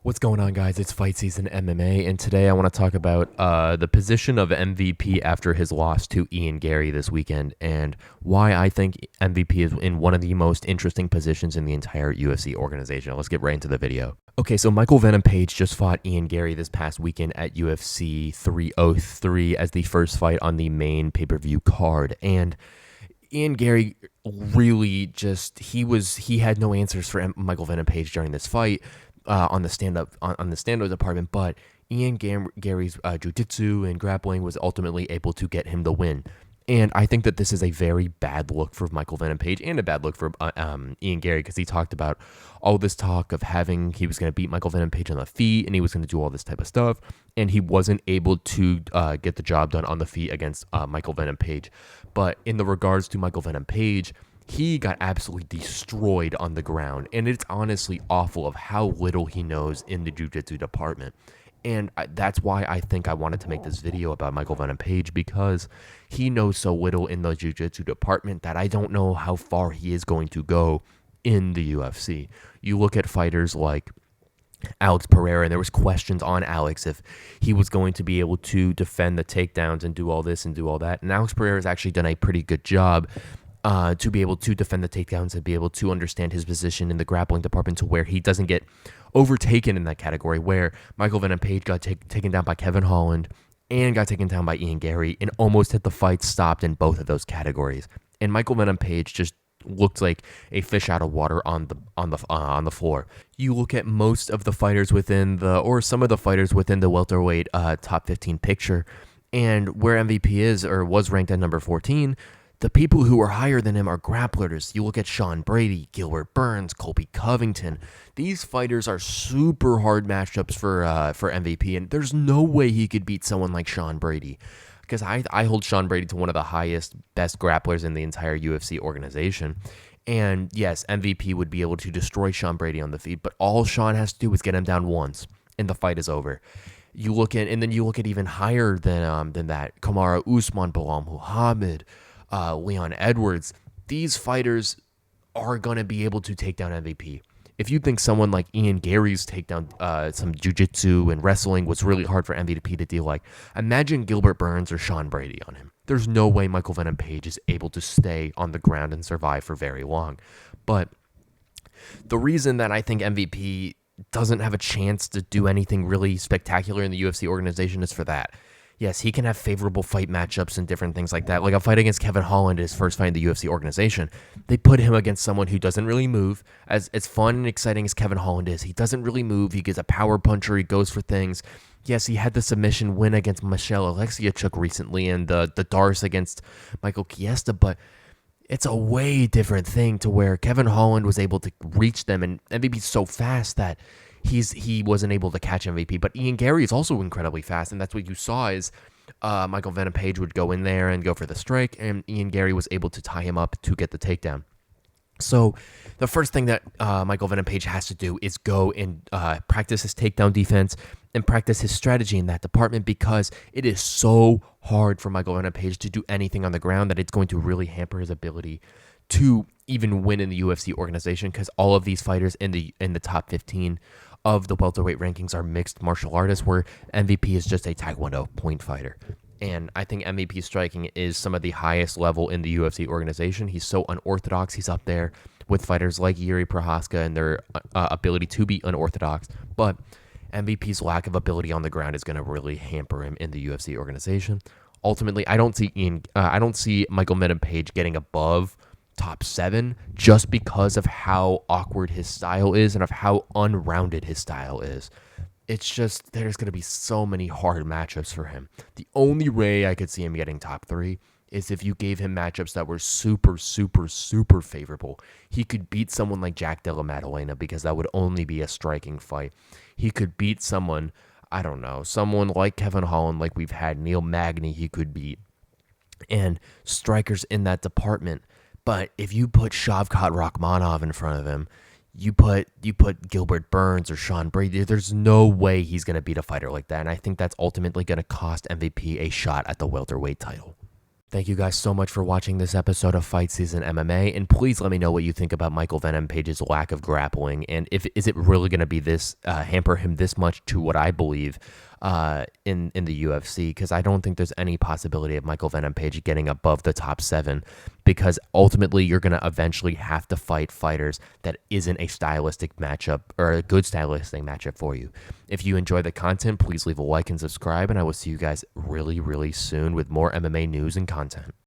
What's going on, guys? It's Fight Season MMA, and today I want to talk about the position of MVP after his loss to Ian Gary this weekend, and why I think MVP is in one of the most interesting positions in the entire UFC organization. Let's get right into the video. Okay, so Michael Venom Page just fought Ian Gary this past weekend at UFC 303 as the first fight on the main pay-per-view card, and Ian Gary really he had no answers for Michael Venom Page during this fight on the stand-up department, but Gary's jiu-jitsu and grappling was ultimately able to get him the win. And I think that this is a very bad look for Michael Venom Page and a bad look for Ian Gary, because he talked about all this talk of he was going to beat Michael Venom Page on the feet and he was going to do all this type of stuff, and he wasn't able to get the job done on the feet against Michael Venom Page. But in the regards to Michael Venom Page, he got absolutely destroyed on the ground, and it's honestly awful of how little he knows in the jiu-jitsu department. And that's why I think I wanted to make this video about Michael Venom Page, because he knows so little in the jiu-jitsu department that I don't know how far he is going to go in the UFC. You look at fighters like Alex Pereira, and there was questions on Alex if he was going to be able to defend the takedowns and do all this and do all that. And Alex Pereira has actually done a pretty good job to be able to defend the takedowns and be able to understand his position in the grappling department to where he doesn't get overtaken in that category, where Michael Venom Page got taken down by Kevin Holland and got taken down by Ian Gary and almost had the fight stopped in both of those categories. And Michael Venom Page just looked like a fish out of water on the floor. You look at most of the fighters some of the fighters within the welterweight top 15 picture, and where MVP is or was ranked at number 14. The people who are higher than him are grapplers. You look at Sean Brady, Gilbert Burns, Colby Covington. These fighters are super hard matchups for MVP, and there's no way he could beat someone like Sean Brady, because I hold Sean Brady to one of the highest, best grapplers in the entire UFC organization. And yes, MVP would be able to destroy Sean Brady on the feet, but all Sean has to do is get him down once, and the fight is over. You look at even higher than that, Kamaru Usman, Bilal Muhammad, Leon Edwards. These fighters are going to be able to take down MVP. If you think someone like Ian Gary's takedown, some jiu-jitsu and wrestling was really hard for MVP to deal like, imagine Gilbert Burns or Sean Brady on him. There's no way Michael Venom Page is able to stay on the ground and survive for very long. But the reason that I think MVP doesn't have a chance to do anything really spectacular in the UFC organization is for that. Yes, he can have favorable fight matchups and different things like that. Like a fight against Kevin Holland, his first fight in the UFC organization, they put him against someone who doesn't really move. As fun and exciting as Kevin Holland is, he doesn't really move. He gets a power puncher. He goes for things. Yes, he had the submission win against Michelle Alexiachuk recently, and the Darce against Michael Chiesa, but it's a way different thing to where Kevin Holland was able to reach them, and MVP's so fast that he wasn't able to catch MVP. But Ian Gary is also incredibly fast, and that's what you saw is Michael Venom Page would go in there and go for the strike, and Ian Gary was able to tie him up to get the takedown. So the first thing that Michael Venom Page has to do is go and practice his takedown defense and practice his strategy in that department, because it is so hard for Michael Venom Page to do anything on the ground that it's going to really hamper his ability to even win in the UFC organization, because all of these fighters in the top 15 of the welterweight rankings are mixed martial artists, where MVP is just a Taekwondo point fighter. And I think MVP striking is some of the highest level in the UFC organization. He's so unorthodox. He's up there with fighters like Yuri Prohaska and their ability to be unorthodox. But MVP's lack of ability on the ground is going to really hamper him in the UFC organization. Ultimately, I don't see Michael Venom Page getting above top 7 just because of how awkward his style is and of how unrounded his style is. It's just, there's going to be so many hard matchups for him. The only way I could see him getting top 3 is if you gave him matchups that were super, super, super favorable. He could beat someone like Jack Della Maddalena, because that would only be a striking fight. He could beat someone, I don't know, someone like Kevin Holland, like we've had Neil Magny he could beat, and strikers in that department. But if you put Shavkat Rakhmonov in front of him, you put Gilbert Burns or Sean Brady, there's no way he's going to beat a fighter like that. And I think that's ultimately going to cost MVP a shot at the welterweight title. Thank you guys so much for watching this episode of Fight Season MMA, and please let me know what you think about Michael Venom Page's lack of grappling, and if is it really going to be this hamper him this much to what I believe in the UFC? Because I don't think there's any possibility of Michael Venom Page getting above the top 7, because ultimately you're going to eventually have to fight fighters that isn't a stylistic matchup or a good stylistic matchup for you. If you enjoy the content, please leave a like and subscribe, and I will see you guys really, really soon with more MMA news and content.